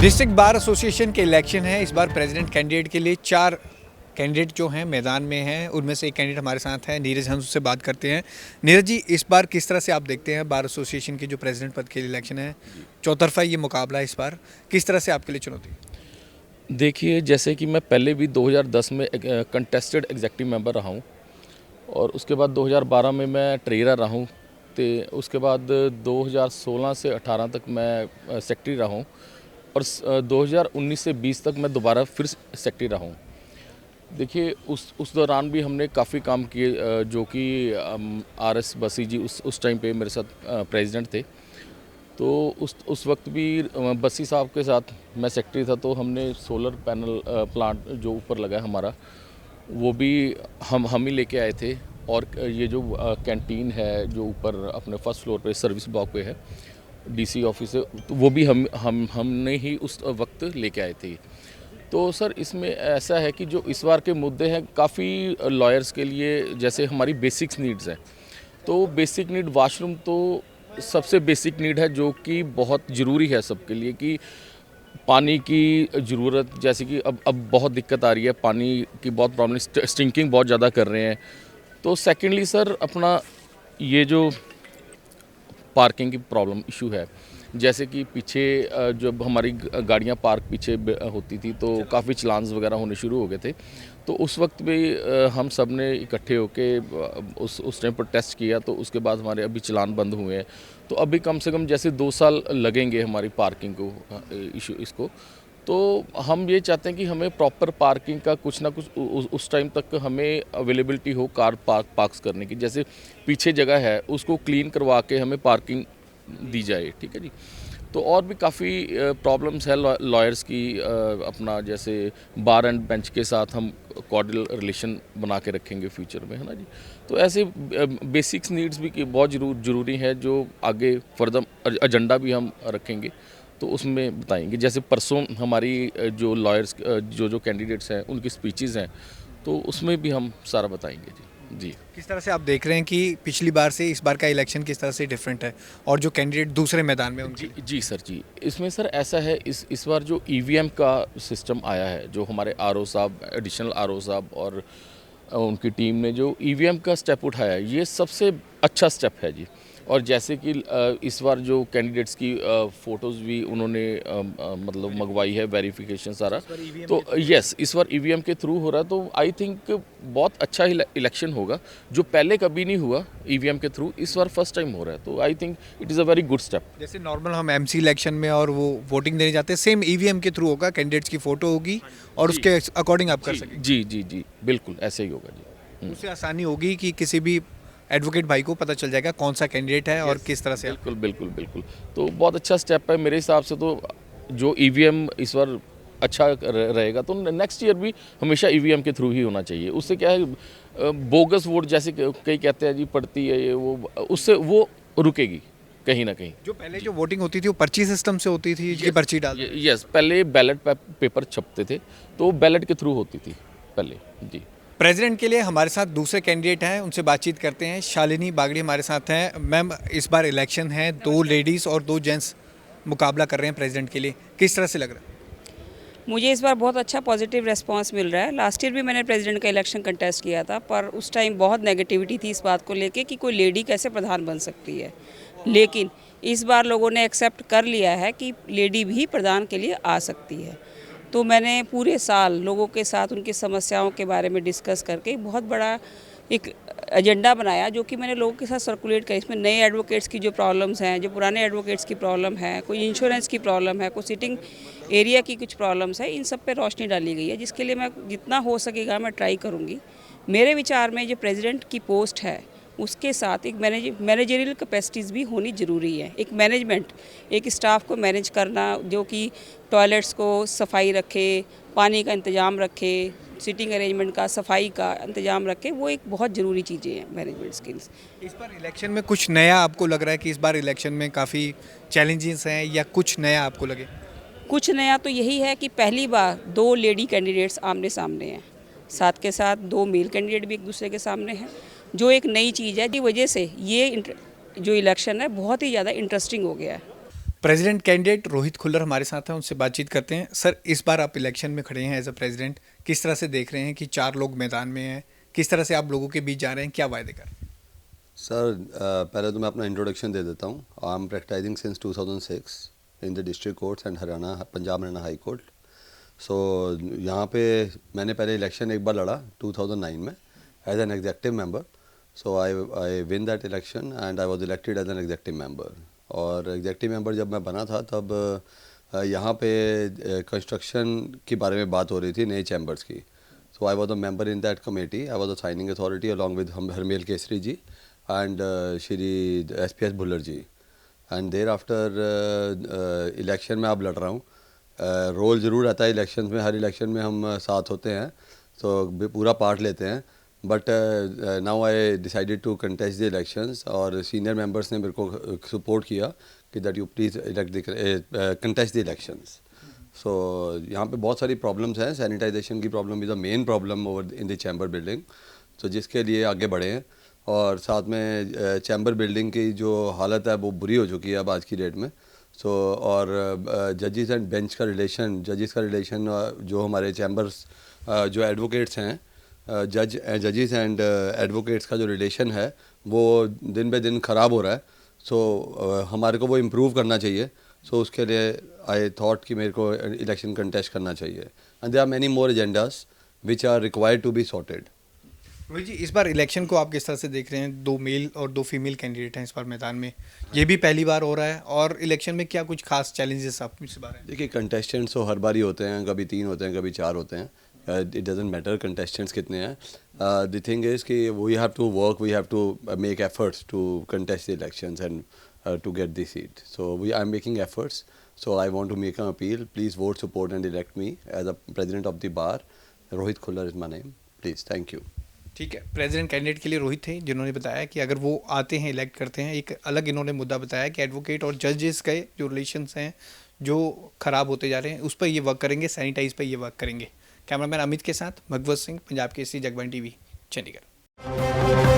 District bar association के election है। इस बार प्रेसिडेंट कैंडिडेट के लिए 4 कैंडिडेट जो हैं मैदान में हैं। उनमें से एक कैंडिडेट हमारे साथ है, नीरज। हम उससे बात करते हैं। नीरज जी, इस बार किस तरह से आप देखते हैं बार एसोसिएशन के जो प्रेसिडेंट पद के लिए इलेक्शन है, चौतरफा ये मुकाबला है, इस बार किस तरह से आपके लिए चुनौती? देखिए, जैसे कि मैं पहले भी 2010 में कंटेस्टेड एग्जेक्टिव मेंबर रहा हूँ और उसके बाद 2012 में मैं ट्रेजरर रहा हूँ। तो उसके बाद 2016 से 18 तक मैं सेक्रेटरी रहा हूँ और 2019 से 20 तक मैं दोबारा फिर सेक्रेटरी रहा हूँ। देखिए, उस दौरान भी हमने काफ़ी काम किए, जो कि RS बसी जी उस टाइम पे मेरे साथ प्रेसिडेंट थे। तो उस वक्त भी बसी साहब के साथ मैं सेक्रेटरी था, तो हमने सोलर पैनल प्लांट जो ऊपर लगा है हमारा, वो भी हम ही लेके आए थे। और ये जो कैंटीन है जो ऊपर अपने फर्स्ट फ्लोर पे सर्विस ब्लॉक पे है, DC ऑफिस है, तो वो भी हमने ही उस वक्त लेके आए थे। तो सर, इसमें ऐसा है कि जो इस बार के मुद्दे हैं काफ़ी लॉयर्स के लिए, जैसे हमारी बेसिक्स नीड्स हैं। तो बेसिक नीड वाशरूम तो सबसे बेसिक नीड है, जो कि बहुत ज़रूरी है सबके लिए, कि पानी की ज़रूरत, जैसे कि अब बहुत दिक्कत आ रही है, पानी की बहुत प्रॉब्लम, स्टिंकिंग बहुत ज़्यादा कर रहे हैं। तो सेकेंडली सर, अपना ये जो पार्किंग की प्रॉब्लम इशू है, जैसे कि पीछे जब हमारी गाड़ियां पार्क पीछे होती थी तो काफ़ी चलान्स वगैरह होने शुरू हो गए थे। तो उस वक्त भी हम सब ने इकट्ठे होके उस टाइम प्रोटेस्ट किया, तो उसके बाद हमारे अभी चलान बंद हुए हैं। तो अभी कम से कम जैसे 2 साल लगेंगे हमारी पार्किंग को इशू इसको। तो हम ये चाहते हैं कि हमें प्रॉपर पार्किंग का कुछ ना कुछ उस टाइम तक हमें अवेलेबिलिटी हो कार पार्क्स करने की। जैसे पीछे जगह है उसको क्लीन करवा के हमें पार्किंग दी जाए, ठीक है जी। तो और भी काफ़ी प्रॉब्लम्स है लॉयर्स की, अपना जैसे बार एंड बेंच के साथ हम कॉर्डियल रिलेशन बना के रखेंगे फ्यूचर में, है ना जी। तो ऐसे बेसिक्स नीड्स भी बहुत ज़रूरी है, जो आगे फर्दर एजेंडा भी हम रखेंगे तो उसमें बताएंगे। जैसे परसों हमारी जो लॉयर्स जो कैंडिडेट्स हैं उनकी स्पीचेज़ हैं, तो उसमें भी हम सारा बताएंगे जी। जी, किस तरह से आप देख रहे हैं कि पिछली बार से इस बार का इलेक्शन किस तरह से डिफरेंट है और जो कैंडिडेट दूसरे मैदान में उनकी? जी सर जी। इसमें सर ऐसा है, इस बार जो EVM का सिस्टम आया है, जो हमारे RO साहब, एडिशनल RO साहब और उनकी टीम ने जो EVM का स्टेप उठाया है, ये सबसे अच्छा स्टेप है जी। और जैसे कि इस बार जो कैंडिडेट्स की फ़ोटोज़ भी उन्होंने मतलब मंगवाई है, वेरिफिकेशन सारा। तो यस, इस बार EVM के थ्रू हो रहा है, तो आई थिंक बहुत अच्छा इलेक्शन होगा, जो पहले कभी नहीं हुआ EVM के थ्रू, इस बार फर्स्ट टाइम हो रहा है। तो I think it is a very good step. जैसे नॉर्मल हम MC इलेक्शन में और वो वोटिंग देने जाते हैं, सेम EVM के थ्रू होगा, कैंडिडेट्स की फ़ोटो होगी और उसके अकॉर्डिंग आप कर सकेंगे। जी, बिल्कुल ऐसे ही होगा जी। उससे आसानी होगी कि किसी भी एडवोकेट भाई को पता चल जाएगा कौन सा कैंडिडेट है और किस तरह से बिल्कुल। तो बहुत अच्छा स्टेप है मेरे हिसाब से। तो जो EVM इस बार अच्छा रहेगा, तो नेक्स्ट ईयर भी हमेशा EVM के थ्रू ही होना चाहिए। उससे क्या है, बोगस वोट जैसे कई कहते हैं जी पड़ती है ये वो, उससे वो रुकेगी कहीं ना कहीं। जो पहले जो वोटिंग होती थी वो पर्ची सिस्टम से होती थी, ये पर्ची डाल यस, पहले बैलेट पेपर छपते थे, तो बैलेट के थ्रू होती थी पहले जी। प्रेसिडेंट के लिए हमारे साथ दूसरे कैंडिडेट हैं, उनसे बातचीत करते हैं। शालिनी बागड़ी हमारे साथ हैं। मैम, इस बार इलेक्शन है, 2 लेडीज़ और 2 जेंट्स मुकाबला कर रहे हैं प्रेसिडेंट के लिए, किस तरह से लग रहा है? मुझे इस बार बहुत अच्छा पॉजिटिव रिस्पांस मिल रहा है। लास्ट ईयर भी मैंने प्रेसिडेंट का इलेक्शन कंटेस्ट किया था, पर उस टाइम बहुत नेगेटिविटी थी इस बात को लेके कि कोई लेडी कैसे प्रधान बन सकती है। लेकिन इस बार लोगों ने एक्सेप्ट कर लिया है कि लेडी भी प्रधान के लिए आ सकती है। तो मैंने पूरे साल लोगों के साथ उनकी समस्याओं के बारे में डिस्कस करके बहुत बड़ा एक एजेंडा बनाया, जो कि मैंने लोगों के साथ सर्कुलेट किया। इसमें नए एडवोकेट्स की जो प्रॉब्लम्स हैं, जो पुराने एडवोकेट्स की प्रॉब्लम है, कोई इंश्योरेंस की प्रॉब्लम है, कोई सिटिंग एरिया की कुछ प्रॉब्लम्स है, इन सब पे रोशनी डाली गई है, जिसके लिए मैं जितना हो सकेगा मैं ट्राई करूँगी। मेरे विचार में जो प्रेसिडेंट की पोस्ट है उसके साथ एक मैनेजरियल कैपेसिटीज़ भी होनी ज़रूरी है। एक मैनेजमेंट, एक स्टाफ को मैनेज करना, जो कि टॉयलेट्स को सफाई रखे, पानी का इंतज़ाम रखे, सीटिंग अरेंजमेंट का, सफाई का इंतज़ाम रखे, वो एक बहुत ज़रूरी चीज़ें हैं मैनेजमेंट स्किल्स। इस बार इलेक्शन में कुछ नया आपको लग रहा है कि इस बार इलेक्शन में काफ़ी चैलेंजेस हैं, या कुछ नया आपको लगे? कुछ नया तो यही है कि पहली बार 2 लेडी कैंडिडेट्स आमने सामने हैं, साथ के साथ 2 मेल कैंडिडेट भी एक दूसरे के सामने हैं, जो एक नई चीज़ है। की वजह से ये जो इलेक्शन है बहुत ही ज़्यादा इंटरेस्टिंग हो गया है। प्रेसिडेंट कैंडिडेट रोहित खुल्लर हमारे साथ हैं, उनसे बातचीत करते हैं। सर, इस बार आप इलेक्शन में खड़े हैं एज अ प्रेसिडेंट, किस तरह से देख रहे हैं कि 4 लोग मैदान में हैं, किस तरह से आप लोगों के बीच जा रहे हैं, क्या वायदे कर रहे हैं? सर, पहले तो मैं अपना इंट्रोडक्शन दे देता हूँ। I am practising since 2006 in the district courts and Haryana Punjab Haryana high court. So यहाँ पे मैंने पहले इलेक्शन एक बार लड़ा 2009 में as an executive member. So I win that election and I was elected as an executive member. और एग्जेक्टिव मेंबर जब मैं बना था तब यहाँ पे कंस्ट्रक्शन के बारे में बात हो रही थी नए चैम्बर्स की। So I was a member in that committee. I was a signing authority along with Harmel Kesari ji and Shri SPS Bhullar ji. And thereafter election में अब लड़ रहा हूँ। रोल ज़रूर रहता है इलेक्शन में, हर इलेक्शन में हम साथ होते हैं तो पूरा पार्ट लेते हैं। But now I decided to contest the elections और सीनियर मेंबर्स ने मेरे को सपोर्ट किया कि that you please contest the elections. So यहाँ पे बहुत सारी प्रॉब्लम्स हैं। सैनिटाइजेशन की problem is the main problem over in the chamber building, तो जिसके लिए आगे बढ़े हैं। और साथ में चैम्बर बिल्डिंग की जो हालत है वो बुरी हो चुकी है अब आज की डेट में। सो और जजेस एंड बेंच का रिलेशन, जजेस का रिलेशन जो हमारे चैम्बर्स जो एडवोकेट्स हैं, जजेस एंड एडवोकेट्स का जो रिलेशन है वो दिन बे दिन ख़राब हो रहा है। सो हमारे को वो इम्प्रूव करना चाहिए। सो उसके लिए आई थॉट कि मेरे को इलेक्शन कंटेस्ट करना चाहिए and there are many more agendas which are required to be sorted. Rohit ji, इस बार इलेक्शन को आप किस तरह से देख रहे हैं? 2 मेल और 2 फीमेल कैंडिडेट हैं इस बार मैदान में, ये भी पहली बार हो रहा है। और इलेक्शन में क्या कुछ खास चैलेंजेस आप इस बार हैं? देखिए, कंटेस्टेंट्स तो हर बार ही होते हैं, कभी 3 होते हैं, कभी 4 होते हैं। इट डजेंट मैटर कंटेस्टेंट्स कितने हैं। द थिंग इज़ कि we have to work, we have to make efforts to contest the elections and to get the seat. So I am making efforts. So I want to make an appeal, please vote support and elect me as a president of the bar. Rohit Khullar is my name, please, thank you. ठीक है, president candidate के लिए रोहित थे जिन्होंने बताया कि अगर वो आते हैं, इलेक्ट करते हैं। एक अलग इन्होंने मुद्दा बताया कि एडवोकेट और जजेस के जो रिलेशंस हैं जो ख़राब होते जा रहे हैं, उस पर ये वर्क करेंगे, सैनिटाइज पर ये वर्क करेंगे। कैमरामैन अमित के साथ भगवत सिंह, पंजाब केसरी, जगबानी TV, चंडीगढ़।